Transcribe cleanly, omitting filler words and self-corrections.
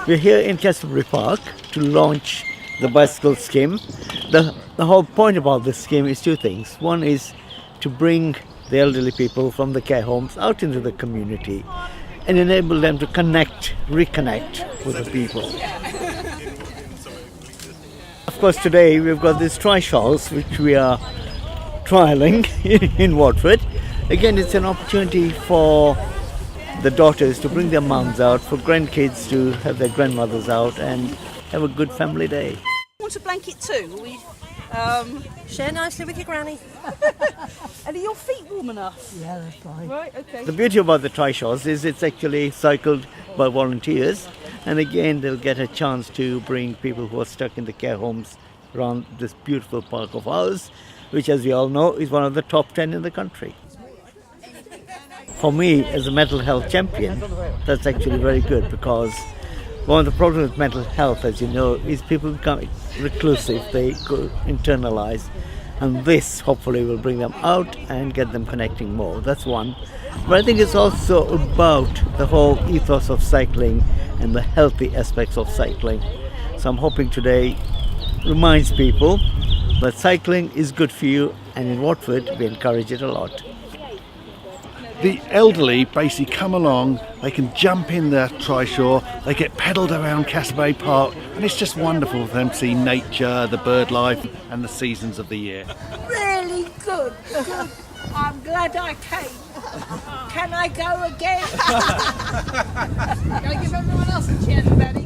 We're here in Cassiobury Park to launch the bicycle scheme. The whole point about this scheme is two things. One is to bring the elderly people from the care homes out into the community and enable them to reconnect with the people. Of course, today we've got these trishaws which we are trialing in Watford. Again, it's an opportunity for the daughters to bring their mums out, for grandkids to have their grandmothers out and have a good family day. Want a blanket too? Will we share nicely with your granny? And are your feet warm enough? Yeah, that's fine. Right, okay. The beauty about the trishaws is it's actually cycled by volunteers, and again they'll get a chance to bring people who are stuck in the care homes around this beautiful park of ours, which, as we all know, is one of the top 10 in the country. For me, as a mental health champion, that's actually very good, because one of the problems with mental health, as you know, is people become reclusive, they go internalize, and this hopefully will bring them out and get them connecting more. That's one. But I think it's also about the whole ethos of cycling and the healthy aspects of cycling. So I'm hoping today reminds people that cycling is good for you, and in Watford we encourage it a lot. The elderly basically come along, they can jump in the trishaw, they get pedalled around Cassiobury Park, and it's just wonderful for them to see nature, the bird life and the seasons of the year. Really good. I'm glad I came. Can I go again? Gotta give everyone else a chance, Betty.